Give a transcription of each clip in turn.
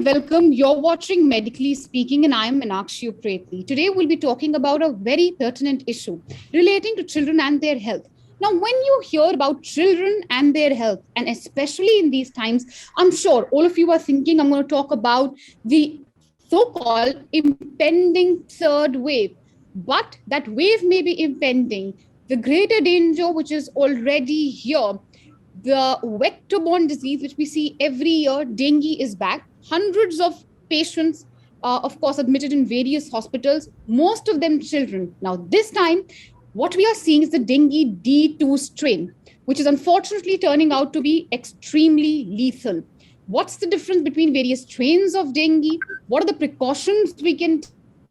welcome. You're watching Medically Speaking, and I'm Meenakshi Upretli. Today, we'll be talking about a very pertinent issue relating to children and their health. Now, when you hear about children and their health, and especially in these times, I'm sure all of you are thinking I'm going to talk about the so-called impending third wave. But that wave may be impending. The greater danger, which is already here, the vector-borne disease, which we see every year, dengue is back. Hundreds of patients, of course, admitted in various hospitals, most of them children. Now, this time, what we are seeing is the dengue D2 strain, which is unfortunately turning out to be extremely lethal. What's the difference between various strains of dengue? What are the precautions we can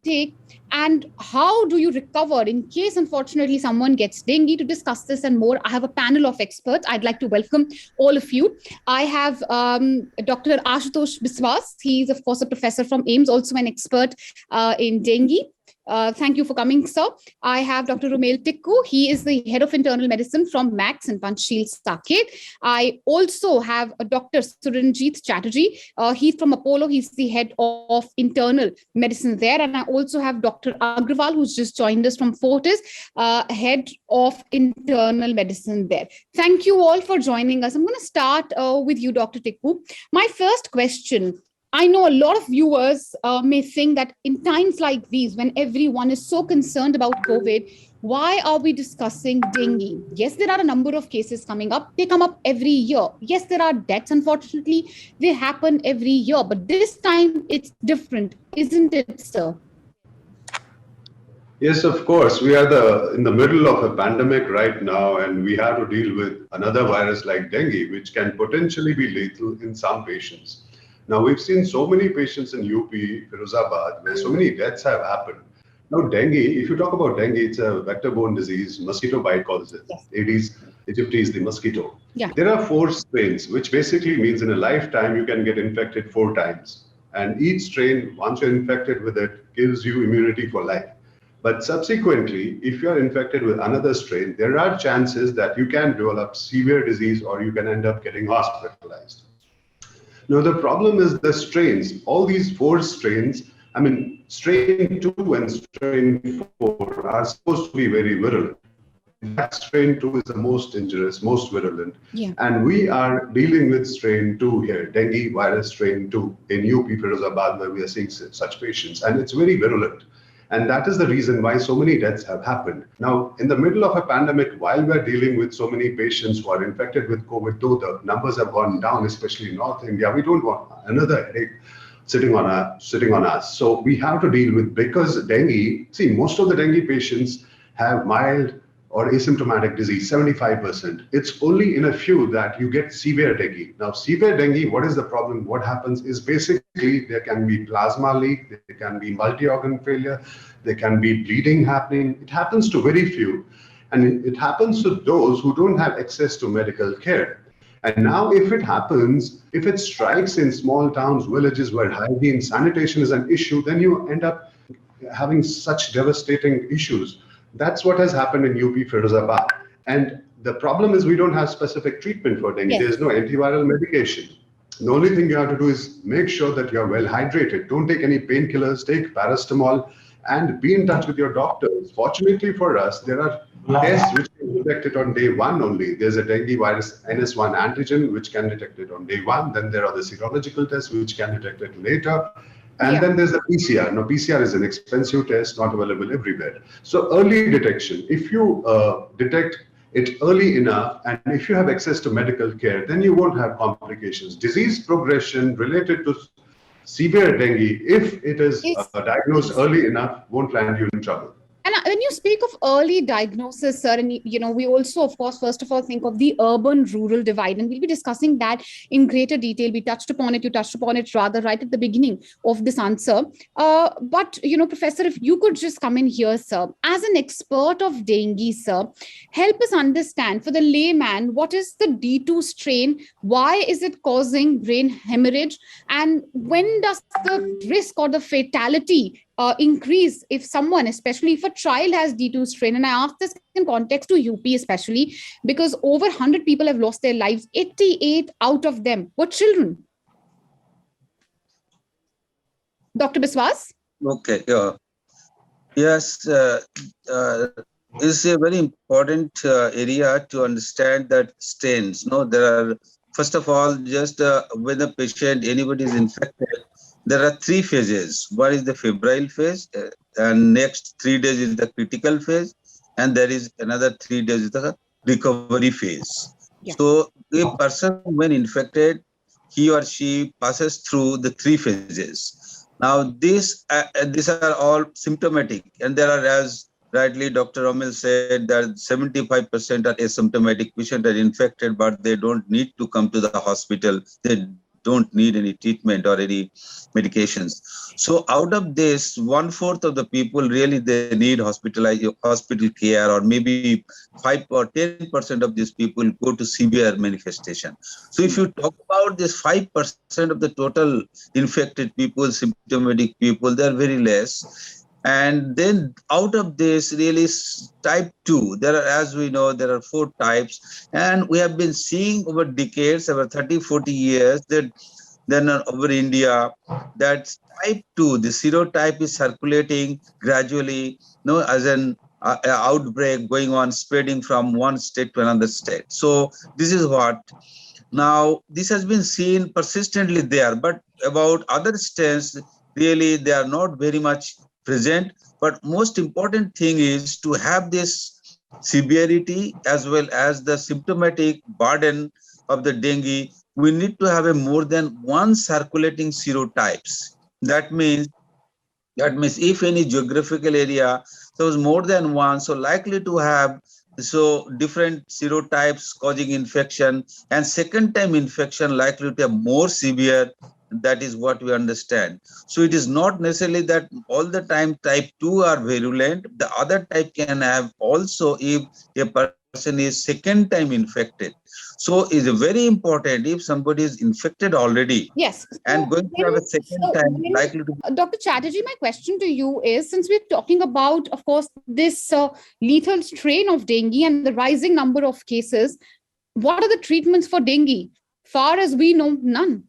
take? And how do you recover in case, unfortunately, someone gets dengue? To discuss this and more, I have a panel of experts. I'd like to welcome all of you. I have Dr. Ashutosh Biswas. He's, of course, a professor from AIIMS, also an expert in dengue. Thank you for coming, sir. I have Dr. Rumail Tikku. He is the head of internal medicine from Max and Panchsheel Saket. I also have Dr. Suranjit Chatterjee. He's from Apollo. He's the head of internal medicine there. And I also have Dr. Agrawal, who's just joined us from Fortis, head of internal medicine there. Thank you all for joining us. I'm going to start with you, Dr. Tikku. My first question, I know a lot of viewers may think that in times like these, when everyone is so concerned about COVID, why are we discussing dengue? Yes, there are a number of cases coming up. They come up every year. Yes, there are deaths. Unfortunately, they happen every year. But this time it's different, isn't it, sir? Yes, of course. We are in the middle of a pandemic right now, and we have to deal with another virus like dengue, which can potentially be lethal in some patients. Now, we've seen so many patients in UP, Firozabad, where so many deaths have happened. Now, dengue, if you talk about dengue, it's a vector-borne disease. Mosquito bite causes it. Yes. Aedes aegypti is the mosquito. Yeah. There are 4 strains, which basically means in a lifetime, you can get infected 4 times. And each strain, once you're infected with it, gives you immunity for life. But subsequently, if you're infected with another strain, there are chances that you can develop severe disease or you can end up getting hospitalized. Now, the problem is the strains. All these 4 strains, strain 2 and strain 4 are supposed to be very virulent. That strain 2 is the most dangerous, most virulent. Yeah. And we are dealing with strain 2 here, dengue virus strain 2 in UP, Firozabad, where we are seeing such patients. And it's very virulent. And that is the reason why so many deaths have happened. Now, in the middle of a pandemic, while we're dealing with so many patients who are infected with COVID, though the numbers have gone down, especially in North India, we don't want another headache sitting on us. So we have to deal with, because dengue, see, most of the dengue patients have mild or asymptomatic disease, 75%. It's only in a few that you get severe dengue. Now, severe dengue, what is the problem? What happens is basically there can be plasma leak, there can be multi-organ failure, there can be bleeding happening. It happens to very few. And it happens to those who don't have access to medical care. And now if it happens, if it strikes in small towns, villages where hygiene, sanitation is an issue, then you end up having such devastating issues. That's what has happened in UP, Firozabad. And the problem is we don't have specific treatment for dengue. Yes. There's no antiviral medication. The only thing you have to do is make sure that you're well hydrated. Don't take any painkillers, take paracetamol, and be in touch with your doctors. Fortunately for us, there are tests which can detect it on day 1 only. There's a dengue virus NS1 antigen, which can detect it on day 1. Then there are the serological tests, which can detect it later. And then there's the PCR. Now, PCR is an expensive test, not available everywhere. So early detection, if you detect it early enough, and if you have access to medical care, then you won't have complications. Disease progression related to severe dengue, if it is diagnosed early enough, won't land you in trouble. And when you speak of early diagnosis, sir, and we also, of course, first of all, think of the urban-rural divide, and we'll be discussing that in greater detail. We touched upon it, you touched upon it rather right at the beginning of this answer. But, Professor, if you could just come in here, sir, as an expert of dengue, sir, help us understand for the layman, what is the D2 strain? Why is it causing brain hemorrhage? And when does the risk or the fatality increase if someone, especially if a child has D2 strain? And I ask this in context to UP especially, because over 100 people have lost their lives. 88 out of them were children. Dr. Biswas? Okay. Yes, is a very important area to understand that strains. No, there are, first of all, just when a patient, anybody is infected, there are three phases. One is the febrile phase, and next 3 days is the critical phase, and there is another 3 days is the recovery phase. Yeah. So a person when infected, he or she passes through the three phases. Now these are all symptomatic, and there are, as rightly Dr. Romil said, that 75% are asymptomatic patients are infected, but they don't need to come to the hospital. They don't need any treatment or any medications. So out of this, 1/4 of the people really they need hospital care, or maybe 5 or 10% of these people go to severe manifestation. So if you talk about this 5% of the total infected people, symptomatic people, they are very less. And then out of this, really type 2, there are, as we know, there are 4 types. And we have been seeing over decades, over 30, 40 years, that then over India, that type 2, the serotype is circulating gradually, as an outbreak going on, spreading from one state to another state. So this is what. Now, this has been seen persistently there, but about other states, really, they are not very much present. But most important thing is to have this severity as well as the symptomatic burden of the dengue. We need to have a more than one circulating serotypes. That means if any geographical area, so it's more than one, so likely to have so different serotypes causing infection, and second time infection likely to have more severe. That is what we understand. So it is not necessarily that all the time type 2 are virulent. The other type can have also if a person is second time infected. So it's very important if somebody is infected already Yes. and So, going to have a second time likely to. Dr. Chatterjee, my question to you is, since we're talking about, of course, this lethal strain of dengue and the rising number of cases, what are the treatments for dengue? Far as we know, none.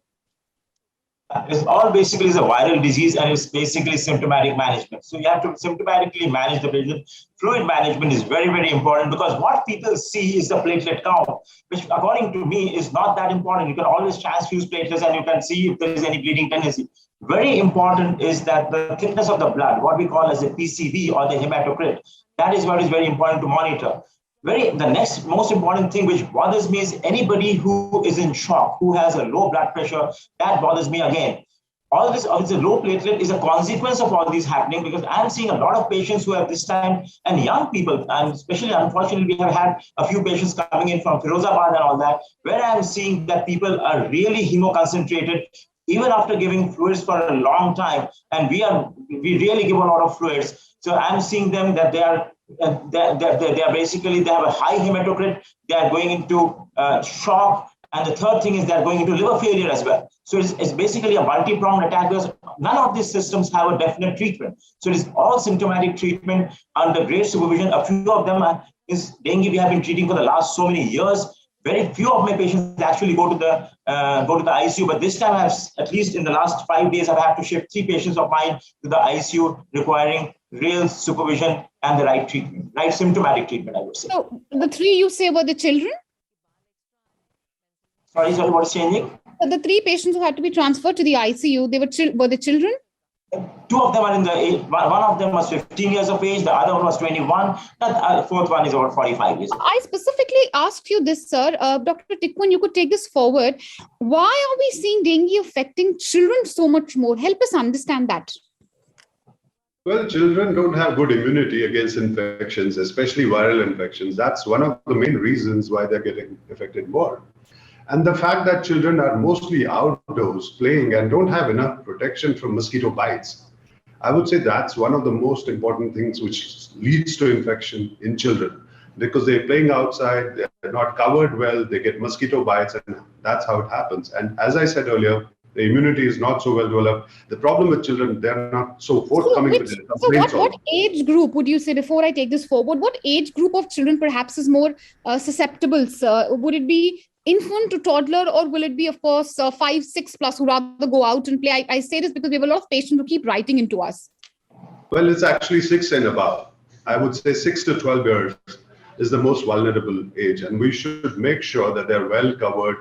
It's all basically is a viral disease, and it's basically symptomatic management. So you have to symptomatically manage the patient. Fluid management is very, very important, because what people see is the platelet count, which according to me is not that important. You can always transfuse platelets and you can see if there is any bleeding tendency. Very important is that the thickness of the blood, what we call as a PCV or the hematocrit, that is what is very important to monitor. The next most important thing which bothers me is anybody who is in shock, who has a low blood pressure. That bothers me again. All this, the low platelet is a consequence of all these happening, because I'm seeing a lot of patients who have this time, and young people, and especially unfortunately we have had a few patients coming in from Firozabad and all that, where I'm seeing that people are really hemoconcentrated even after giving fluids for a long time, and we really give a lot of fluids. So I'm seeing them that they are basically, they have a high hematocrit, they are going into shock, and the third thing is they're going into liver failure as well. So it's basically a multi-pronged attack, because none of these systems have a definite treatment. So it is all symptomatic treatment under great supervision. A few of them is dengue we have been treating for the last so many years. Very few of my patients actually go to the ICU, but this time at least in the last 5 days, I've had to shift 3 patients of mine to the ICU, requiring real supervision and the right treatment, right symptomatic treatment, I would say. So the 3 you say were the children? Sorry, what's changing? The 3 patients who had to be transferred to the ICU, they were the children? 2 of them are in the age. One of them was 15 years of age, the other one was 21, the fourth one is about 45 years. I specifically asked you this, sir. Dr. Tikwan, you could take this forward. Why are we seeing dengue affecting children so much more? Help us understand that. Well, children don't have good immunity against infections, especially viral infections. That's one of the main reasons why they're getting affected more. And the fact that children are mostly outdoors playing and don't have enough protection from mosquito bites, I would say that's one of the most important things which leads to infection in children, because they're playing outside, they're not covered well, they get mosquito bites, and that's how it happens. And as I said earlier, the immunity is not so well developed. The problem with children, they're not so forthcoming with their complaints. So what age group would you say, before I take this forward, what age group of children perhaps is more susceptible, sir? Would it be infant to toddler, or will it be, of course, 5, 6 plus who rather go out and play? I say this because we have a lot of patients who keep writing into us. Well, it's actually 6 and above. I would say 6 to 12 years is the most vulnerable age, and we should make sure that they're well covered.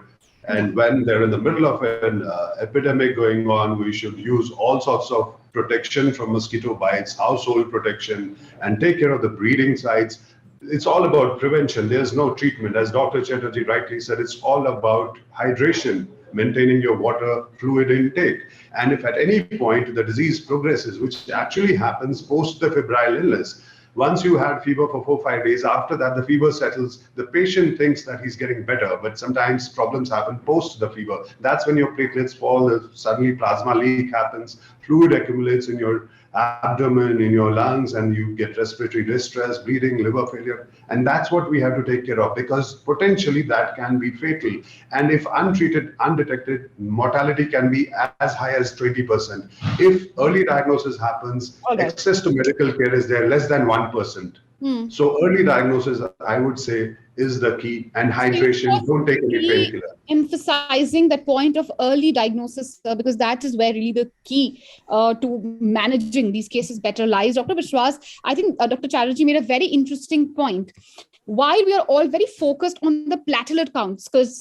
And when they're in the middle of an epidemic going on, we should use all sorts of protection from mosquito bites, household protection, and take care of the breeding sites. It's all about prevention. There's no treatment. As Dr. Chatterjee rightly said, it's all about hydration, maintaining your water fluid intake. And if at any point the disease progresses, which actually happens post the febrile illness, once you had fever for 4 or 5 days, after that the fever settles, the patient thinks that he's getting better, but sometimes problems happen post the fever. That's when your platelets fall, suddenly plasma leak happens, fluid accumulates in your abdomen, in your lungs, and you get respiratory distress, bleeding, liver failure. And that's what we have to take care of, because potentially that can be fatal. And if untreated, undetected, mortality can be as high as 20%. If early diagnosis happens, access to medical care is there, less than 1%. So early diagnosis, I would say, is the key, and hydration. Don't take any painkiller. Emphasizing that point of early diagnosis, because that is where really the key to managing these cases better lies. Dr. Biswas, I think Dr. Chatterjee made a very interesting point. While we are all very focused on the platelet counts, because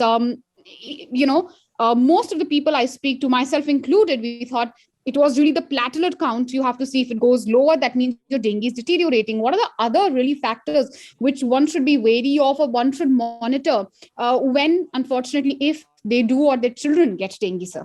most of the people I speak to, myself included, we thought it was really the platelet count. You have to see if it goes lower, that means your dengue is deteriorating. What are the other really factors which one should be wary of, or one should monitor when, unfortunately, if they do or their children get dengue, sir?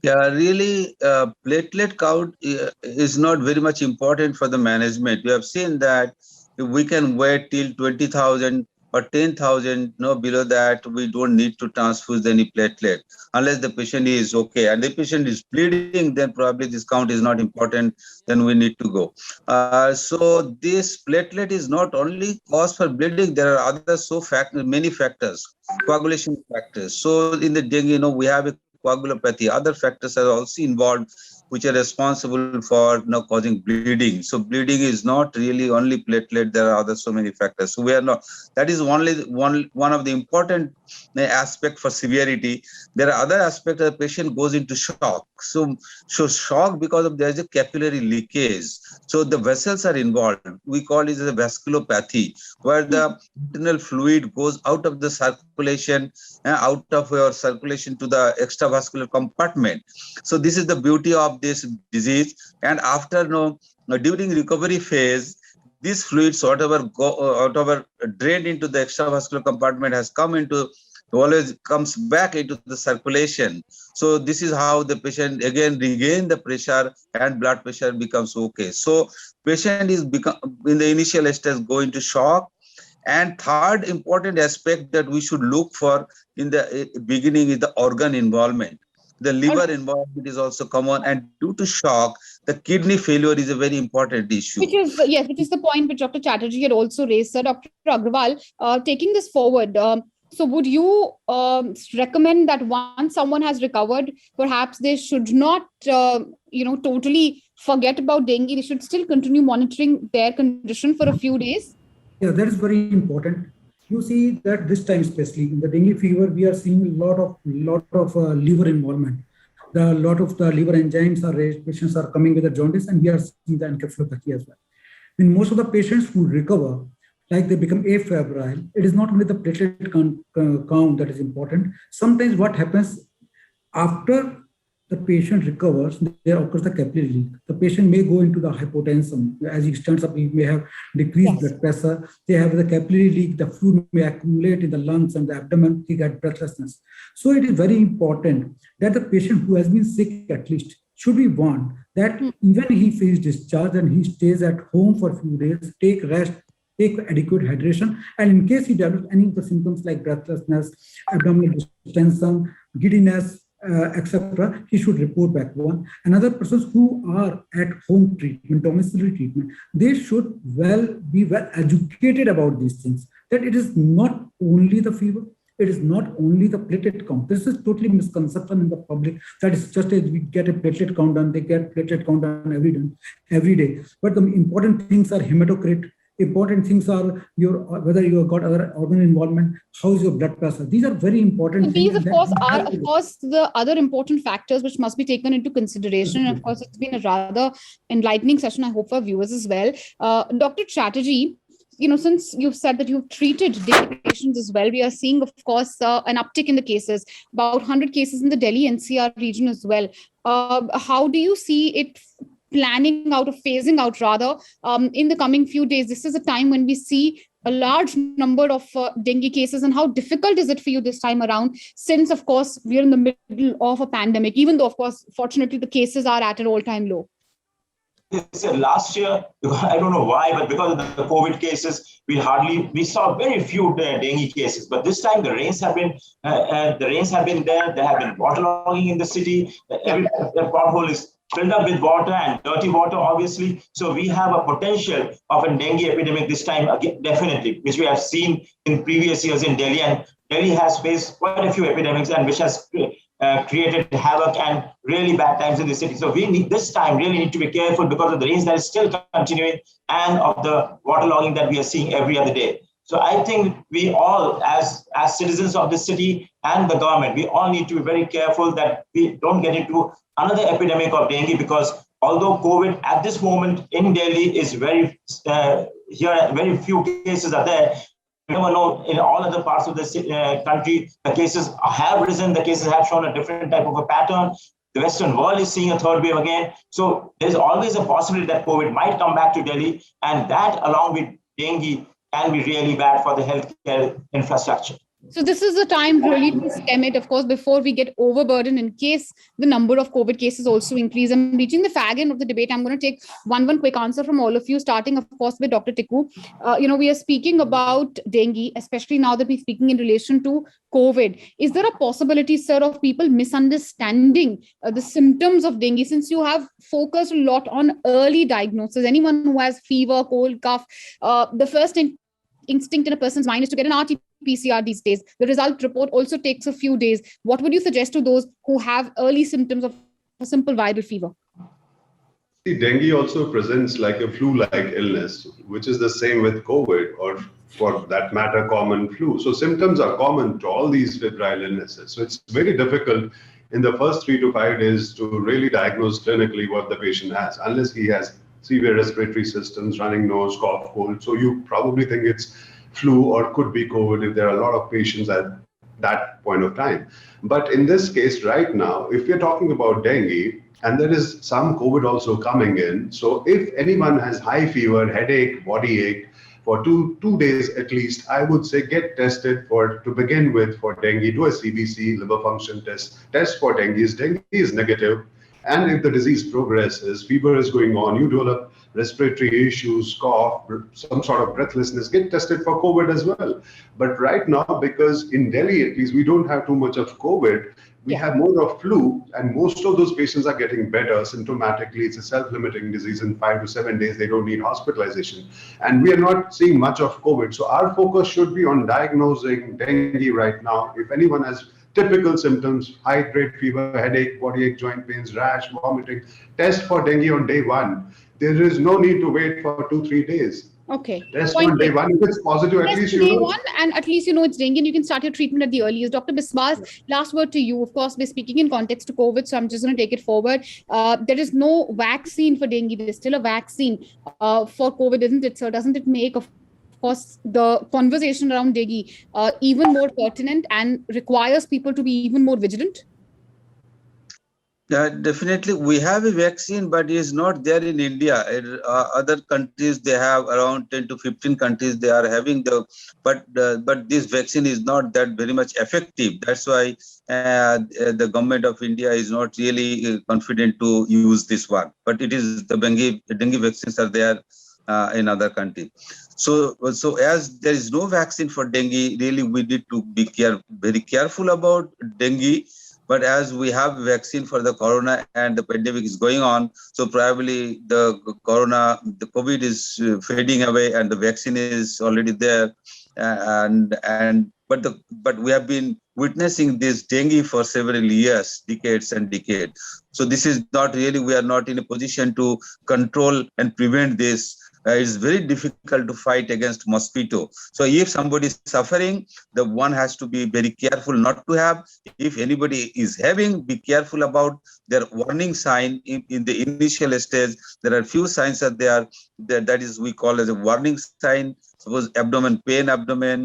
Yeah, really, platelet count is not very much important for the management. We have seen that if we can wait till 20,000 or 10,000, no below that, we don't need to transfuse any platelet unless the patient is okay. And the patient is bleeding, then probably this count is not important, then we need to go. So this platelet is not only cause for bleeding, there are other many factors, coagulation factors. So in the dengue, we have a coagulopathy. Other factors are also involved, which are responsible for causing bleeding. So bleeding is not really only platelet. There are other so many factors. So we are not. That is only one of the important aspect for severity. There are other aspects. The patient goes into shock. So shock because of there is a capillary leakage. So the vessels are involved. We call it as a vasculopathy, where the internal fluid goes out of the circulation, out of your circulation to the extravascular compartment. So this is the beauty of this disease. And after during recovery phase, these fluids, whatever drained into the extravascular compartment, has always comes back into the circulation. So this is how the patient again regain the pressure and blood pressure becomes okay. So patient is in the initial stage going to shock. And third important aspect that we should look for in the beginning is the organ involvement. The liver involvement is also common, and due to shock, the kidney failure is a very important issue. Which is the point which Dr. Chatterjee had also raised. Sir, Dr. Agrawal, taking this forward, so would you recommend that once someone has recovered, perhaps they should not, totally forget about dengue? They should still continue monitoring their condition for a few days? Yeah, that is very important. You see that this time, especially in the dengue fever, we are seeing a lot of liver involvement. A lot of the liver enzymes are raised. Patients are coming with a jaundice, and we are seeing the encephalopathy as well. In most of the patients who recover, like they become afebrile, it is not only the platelet count that is important. Sometimes what happens after the patient recovers, there occurs the capillary leak. The patient may go into the hypotension. As he stands up, he may have decreased blood pressure. They have the capillary leak. The fluid may accumulate in the lungs and the abdomen. He got breathlessness. So it is very important that the patient who has been sick at least should be warned that even he feels discharged and he stays at home for a few days, take rest, take adequate hydration, and in case he develops any of the symptoms like breathlessness, abdominal distension, giddiness, etc., he should report back. Another persons who are at home treatment, domiciliary treatment, they should be well educated about these things. That it is not only the fever, it is not only the platelet count. This is totally misconception in the public. That is just as we get a platelet count done, they get platelet count done every day. But the important things are hematocrit, Important things are your whether you have got other organ involvement, how is your blood pressure. These are very important things. These, of course, are the other important factors which must be taken into consideration. And of course, it's been a rather enlightening session, I hope, for viewers as well. Dr. Chatterjee, since you've said that you've treated dengue patients as well, we are seeing, of course, an uptick in the cases, about 100 cases in the Delhi NCR region as well. How do you see it planning out or phasing out rather in the coming few days? This is a time when we see a large number of dengue cases, and how difficult is it for you this time around, since of course we're in the middle of a pandemic, even though of course fortunately the cases are at an all-time low? Last year, I don't know why, but because of the COVID cases, we saw very few dengue cases. But this time, the rains have been there. There have been waterlogging in the city. Every pothole is filled up with water and dirty water, obviously. So we have a potential of a dengue epidemic this time, again, definitely, which we have seen in previous years in Delhi. And Delhi has faced quite a few epidemics, and which has created havoc and really bad times in the city. So we really need to be careful because of the rains that is still continuing and of the waterlogging that we are seeing every other day. So I think we all, as citizens of the city and the government, we all need to be very careful that we don't get into another epidemic of dengue, because although COVID at this moment in Delhi is very few cases are there, you never know, in all other parts of the country, the cases have risen, the cases have shown a different type of a pattern. The Western world is seeing a third wave again. So there's always a possibility that COVID might come back to Delhi, and that along with dengue can be really bad for the healthcare infrastructure. So this is the time really to stem it, of course, before we get overburdened in case the number of COVID cases also increase. I'm reaching the fag end of the debate. I'm going to take one quick answer from all of you, starting, of course, with Dr. Tikku. We are speaking about dengue, especially now that we're speaking in relation to COVID. Is there a possibility, sir, of people misunderstanding the symptoms of dengue, since you have focused a lot on early diagnosis? Anyone who has fever, cold, cough, the first instinct in a person's mind is to get an RT-PCR these days. The result report also takes a few days. What would you suggest to those who have early symptoms of a simple viral fever? See, dengue also presents like a flu-like illness, which is the same with COVID, or for that matter, common flu. So symptoms are common to all these febrile illnesses. So it's very difficult in the first 3 to 5 days to really diagnose clinically what the patient has, unless he has severe respiratory systems, running nose, cough, cold. So you probably think it's flu or could be COVID if there are a lot of patients at that point of time. But in this case right now, if we're talking about dengue, and there is some COVID also coming in, so if anyone has high fever, headache, body ache, for two days at least, I would say get tested to begin with for dengue. Do a CBC, liver function test for dengue. Dengue is negative. And if the disease progresses, fever is going on, you develop respiratory issues, cough, some sort of breathlessness, get tested for COVID as well. But right now, because in Delhi at least, we don't have too much of COVID, we have more of flu, and most of those patients are getting better symptomatically. It's a self-limiting disease. In 5 to 7 days, they don't need hospitalization. And we are not seeing much of COVID. So our focus should be on diagnosing dengue right now. If anyone has typical symptoms, high-grade fever, headache, body ache, joint pains, rash, vomiting, test for dengue on day 1. There is no need to wait for 2-3 days. Okay. Test on day 1. If it's positive, at least you know. Day 1, and at least you know it's dengue, and you can start your treatment at the earliest. Dr. Biswas, last word to you. Of course, we're speaking in context to COVID, so I'm just going to take it forward. There is no vaccine for dengue. There's still a vaccine for COVID, isn't it, sir? Doesn't it make, of course, the conversation around dengue even more pertinent and requires people to be even more vigilant? Definitely, we have a vaccine, but it's not there in India. Other countries, they have around 10 to 15 countries, they are having but this vaccine is not that very much effective. That's why the government of India is not really confident to use this one. But it is the dengue vaccines are there in other countries. So as there is no vaccine for dengue, really we need to be very careful about dengue. But as we have vaccine for the corona and the pandemic is going on, so probably the COVID is fading away and the vaccine is already there. But we have been witnessing this dengue for several years, decades and decades. So this is not really, we are not in a position to control and prevent this it's very difficult to fight against mosquito. So if somebody is suffering, the one has to be very careful not to have. If anybody is having, be careful about their warning sign in the initial stage. There are few signs that they are that is we call as a warning sign. Suppose abdomen pain, abdomen,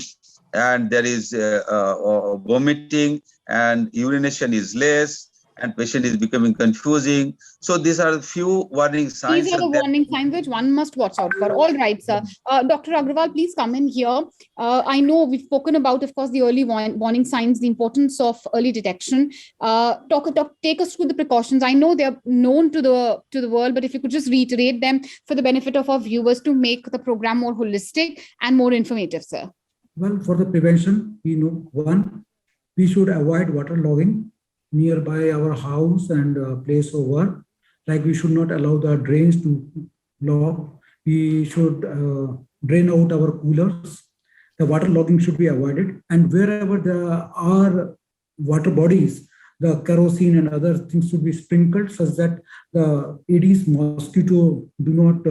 and there is vomiting and urination is less, and patient is becoming confusing. So these are few warning signs. These are the warning signs which one must watch out for. All right, sir. Dr. Agrawal, please come in here. I know we've spoken about, of course, the early warning signs, the importance of early detection. Take us through the precautions. I know they're known to the world, but if you could just reiterate them for the benefit of our viewers to make the program more holistic and more informative, sir. Well, for the prevention, we know one, we should avoid waterlogging nearby our house and place of work. Like we should not allow the drains to log. We should drain out our coolers. The waterlogging should be avoided. And wherever there are water bodies, the kerosene and other things should be sprinkled such that the Aedes mosquito do not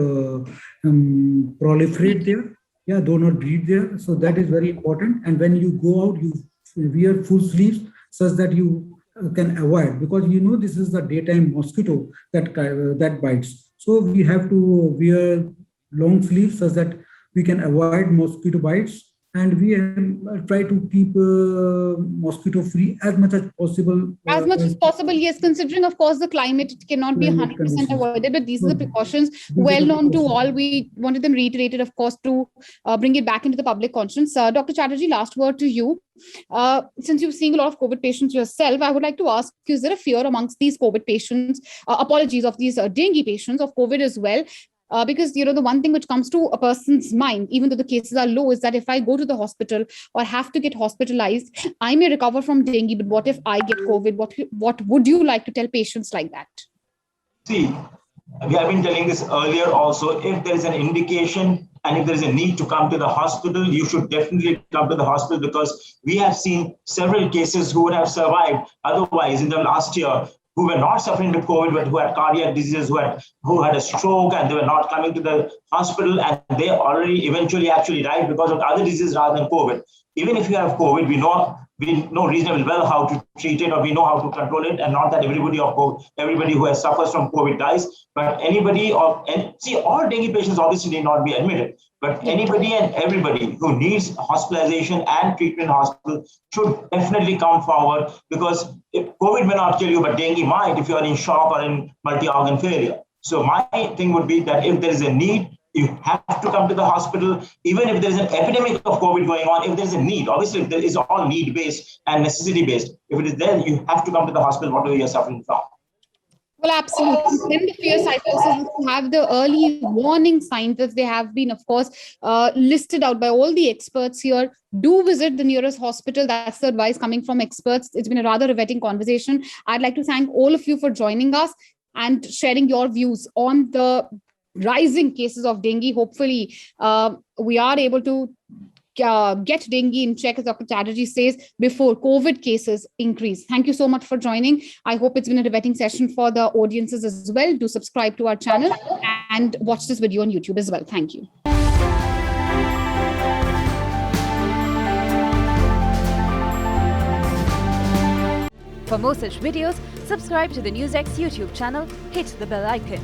proliferate there. Yeah, do not breed there. So that is very important. And when you go out, you wear full sleeves such that you can avoid, because you know this is the daytime mosquito that bites. So we have to wear long sleeves such that we can avoid mosquito bites, and we try to keep mosquito free as much as possible. As much as possible, yes, considering, of course, the climate, it cannot be 100% avoided, but these are the precautions well known to all. We wanted them reiterated, of course, to bring it back into the public conscience. Dr. Chatterjee, last word to you. Since you're seeing a lot of COVID patients yourself, I would like to ask you, is there a fear amongst these COVID patients, apologies, of these dengue patients, of COVID as well? Because, you know, the one thing which comes to a person's mind, even though the cases are low, is that if I go to the hospital or have to get hospitalized, I may recover from dengue, but what if I get COVID? What would you like to tell patients like that? See, we have been telling this earlier also, if there is an indication and if there is a need to come to the hospital, you should definitely come to the hospital, because we have seen several cases who would have survived otherwise in the last year, who were not suffering with COVID, but who had cardiac diseases, who had a stroke, and they were not coming to the hospital, and they already eventually actually died because of other diseases rather than COVID. Even if you have COVID, we know reasonably well how to treat it, or we know how to control it, and not that everybody who has suffers from COVID dies, but all dengue patients obviously need not be admitted, but anybody and everybody who needs hospitalization and treatment in hospital should definitely come forward, because COVID may not kill you, but dengue might if you are in shock or in multi-organ failure. So my thing would be that if there is a need, you have to come to the hospital, even if there is an epidemic of COVID going on. If there is a need, obviously there is all need-based and necessity-based. If it is there, you have to come to the hospital, whatever you're suffering from. Well, absolutely. Then the fear psychosis have the early warning signs, as they have been, of course, listed out by all the experts here. Do visit the nearest hospital. That's the advice coming from experts. It's been a rather riveting conversation. I'd like to thank all of you for joining us and sharing your views on the rising cases of dengue. Hopefully, we are able to get dengue in check, as Dr. Chatterjee says, before COVID cases increase. Thank you so much for joining. I hope it's been a riveting session for the audiences as well. Do subscribe to our channel and watch this video on YouTube as well. Thank you. For more such videos, subscribe to the NewsX YouTube channel, hit the bell icon.